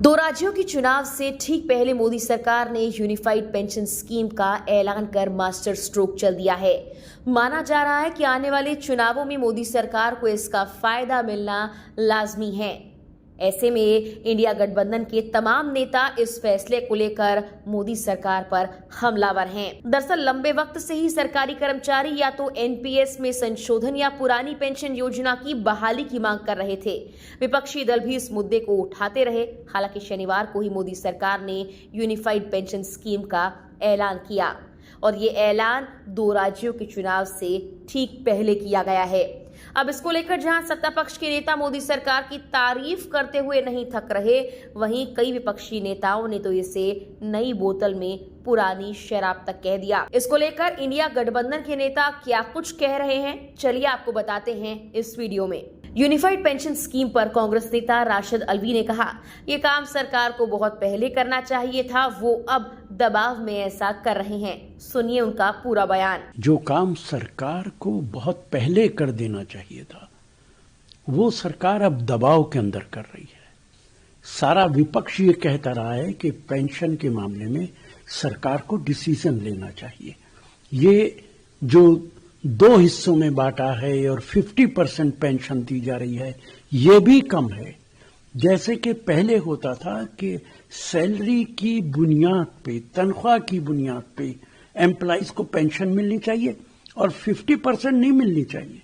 दो राज्यों के चुनाव से ठीक पहले मोदी सरकार ने यूनिफाइड पेंशन स्कीम का ऐलान कर मास्टर स्ट्रोक चल दिया है। माना जा रहा है कि आने वाले चुनावों में मोदी सरकार को इसका फायदा मिलना लाजमी है। ऐसे में इंडिया गठबंधन के तमाम नेता इस फैसले को लेकर मोदी सरकार पर हमलावर हैं। दरअसल लंबे वक्त से ही सरकारी कर्मचारी या तो एनपीएस में संशोधन या पुरानी पेंशन योजना की बहाली की मांग कर रहे थे। विपक्षी दल भी इस मुद्दे को उठाते रहे। हालांकि शनिवार को ही मोदी सरकार ने यूनिफाइड पेंशन स्कीम का ऐलान किया और ये ऐलान दो राज्यों के चुनाव से ठीक पहले किया गया है। अब इसको लेकर जहां सत्ता पक्ष के नेता मोदी सरकार की तारीफ करते हुए नहीं थक रहे, वहीं कई विपक्षी नेताओं ने तो इसे नई बोतल में पुरानी शराब तक कह दिया। इसको लेकर इंडिया गठबंधन के नेता क्या कुछ कह रहे हैं, चलिए आपको बताते हैं इस वीडियो में। यूनिफाइड पेंशन स्कीम पर कांग्रेस नेता राशिद अल्वी ने कहा, ये काम सरकार को बहुत पहले करना चाहिए था, वो अब दबाव में ऐसा कर रहे हैं। सुनिए उनका पूरा बयान। जो काम सरकार को बहुत पहले कर देना चाहिए था, वो सरकार अब दबाव के अंदर कर रही है। सारा विपक्ष ये कहता रहा है कि पेंशन के मामले में सरकार को डिसीजन लेना चाहिए। ये जो दो हिस्सों में बांटा है और 50% पेंशन दी जा रही है, ये भी कम है। जैसे कि पहले होता था कि सैलरी की बुनियाद पे, तनख्वाह की बुनियाद पे एम्प्लॉइज को पेंशन मिलनी चाहिए और 50% नहीं मिलनी चाहिए,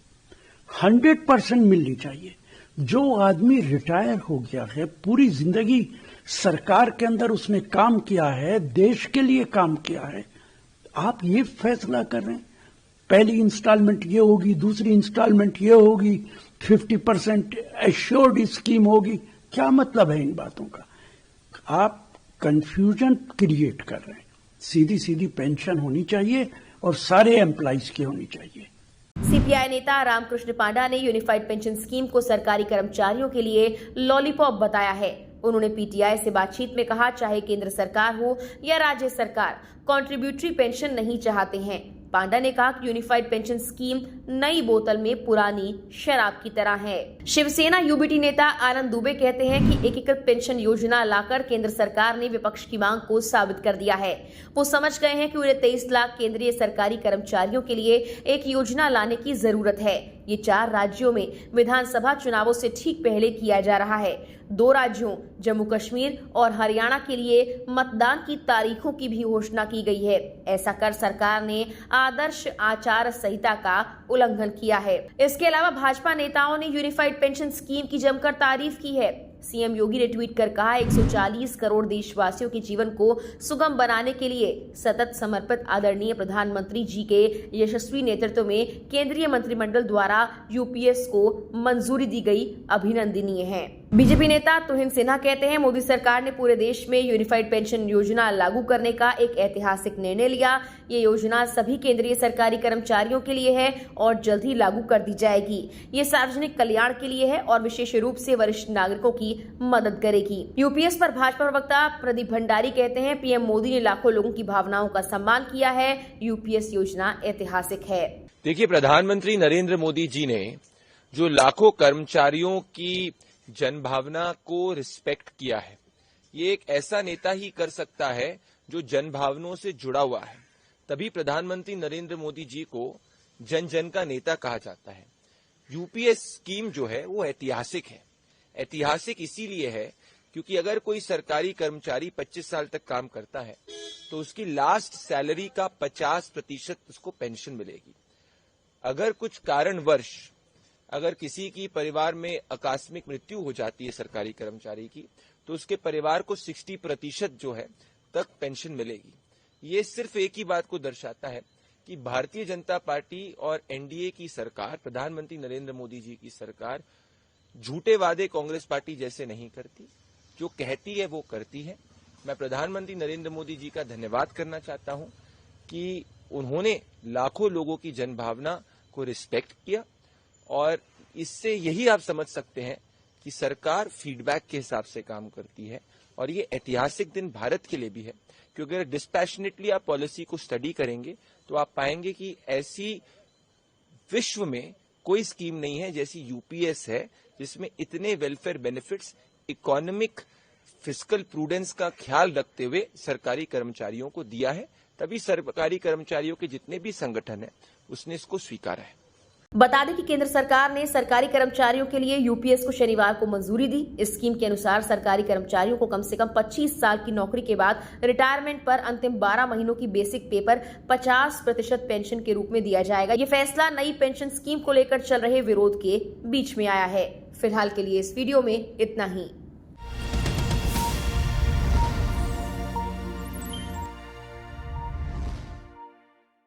100% मिलनी चाहिए। जो आदमी रिटायर हो गया है, पूरी जिंदगी सरकार के अंदर उसने काम किया है, देश के लिए काम किया है, आप ये फैसला कर रहे हैं पहली इंस्टॉलमेंट ये होगी, दूसरी इंस्टॉलमेंट ये होगी, 50% एश्योर्ड स्कीम होगी। क्या मतलब है इन बातों का? आप कंफ्यूजन क्रिएट कर रहे हैं। सीधी सीधी पेंशन होनी चाहिए और सारे एम्प्लॉइज की होनी चाहिए। सीपीआई नेता रामकृष्ण पांडा ने यूनिफाइड पेंशन स्कीम को सरकारी कर्मचारियों के लिए लॉलीपॉप बताया है। उन्होंने पीटीआई से बातचीत में कहा, चाहे केंद्र सरकार हो या राज्य सरकार, कॉन्ट्रीब्यूटरी पेंशन नहीं चाहते हैं। पांडा ने कहा कि यूनिफाइड पेंशन स्कीम नई बोतल में पुरानी शराब की तरह है। शिवसेना यूबीटी नेता आनंद दुबे कहते हैं कि एकीकृत पेंशन योजना लाकर केंद्र सरकार ने विपक्ष की मांग को साबित कर दिया है। वो समझ गए हैं कि उन्हें 23 लाख केंद्रीय सरकारी कर्मचारियों के लिए एक योजना लाने की जरूरत है। ये 4 राज्यों में विधानसभा चुनावों से ठीक पहले किया जा रहा है। 2 राज्यों जम्मू कश्मीर और हरियाणा के लिए मतदान की तारीखों की भी घोषणा की गई है। ऐसा कर सरकार ने आदर्श आचार संहिता का उल्लंघन किया है। इसके अलावा भाजपा नेताओं ने यूनिफाइड पेंशन स्कीम की जमकर तारीफ की है। सीएम योगी ने ट्वीट कर कहा, 140 करोड़ देशवासियों के जीवन को सुगम बनाने के लिए सतत समर्पित आदरणीय प्रधानमंत्री जी के यशस्वी नेतृत्व में केंद्रीय मंत्रिमंडल द्वारा यूपीएस को मंजूरी दी गई, अभिनंदनीय है। बीजेपी नेता तुहिन सिन्हा कहते हैं, मोदी सरकार ने पूरे देश में यूनिफाइड पेंशन योजना लागू करने का एक ऐतिहासिक निर्णय लिया। ये योजना सभी केंद्रीय सरकारी कर्मचारियों के लिए है और जल्द ही लागू कर दी जाएगी। ये सार्वजनिक कल्याण के लिए है और विशेष रूप से वरिष्ठ नागरिकों की मदद करेगी। यूपीएस पर भाजपा प्रवक्ता प्रदीप भंडारी कहते हैं, पीएम मोदी ने लाखों लोगों की भावनाओं का सम्मान किया है। यूपीएस योजना ऐतिहासिक है। देखिए, प्रधानमंत्री नरेंद्र मोदी जी ने जो लाखों कर्मचारियों की जनभावना को रिस्पेक्ट किया है, ये एक ऐसा नेता ही कर सकता है जो जनभावनाओं से जुड़ा हुआ है। तभी प्रधानमंत्री नरेंद्र मोदी जी को जन जन का नेता कहा जाता है। यूपीएस स्कीम जो है वो ऐतिहासिक है। ऐतिहासिक इसीलिए है क्योंकि अगर कोई सरकारी कर्मचारी 25 साल तक काम करता है तो उसकी लास्ट सैलरी का 50% उसको पेंशन मिलेगी। अगर कुछ कारणवश अगर किसी की परिवार में आकस्मिक मृत्यु हो जाती है सरकारी कर्मचारी की, तो उसके परिवार को 60% जो है तक पेंशन मिलेगी। ये सिर्फ एक ही बात को दर्शाता है कि भारतीय जनता पार्टी और एनडीए की सरकार, प्रधानमंत्री नरेंद्र मोदी जी की सरकार, झूठे वादे कांग्रेस पार्टी जैसे नहीं करती, जो कहती है वो करती है। मैं प्रधानमंत्री नरेंद्र मोदी जी का धन्यवाद करना चाहता हूं कि उन्होंने लाखों लोगों की जनभावना को रिस्पेक्ट किया और इससे यही आप समझ सकते हैं कि सरकार फीडबैक के हिसाब से काम करती है। और ये ऐतिहासिक दिन भारत के लिए भी है क्योंकि अगर डिस्पैशनेटली आप पॉलिसी को स्टडी करेंगे तो आप पाएंगे कि ऐसी विश्व में कोई स्कीम नहीं है जैसी यूपीएस है, जिसमें इतने welfare benefits, economic fiscal prudence का ख्याल रखते हुए सरकारी कर्मचारियों को दिया है, तभी सरकारी कर्मचारियों के जितने भी संगठन हैं उसने इसको स्वीकारा है। बता दें कि केंद्र सरकार ने सरकारी कर्मचारियों के लिए यूपीएस को शनिवार को मंजूरी दी। इस स्कीम के अनुसार सरकारी कर्मचारियों को कम से कम 25 साल की नौकरी के बाद रिटायरमेंट पर अंतिम 12 महीनों की बेसिक पे पर 50% पेंशन के रूप में दिया जाएगा। ये फैसला नई पेंशन स्कीम को लेकर चल रहे विरोध के बीच में आया है। फिलहाल के लिए इस वीडियो में इतना ही।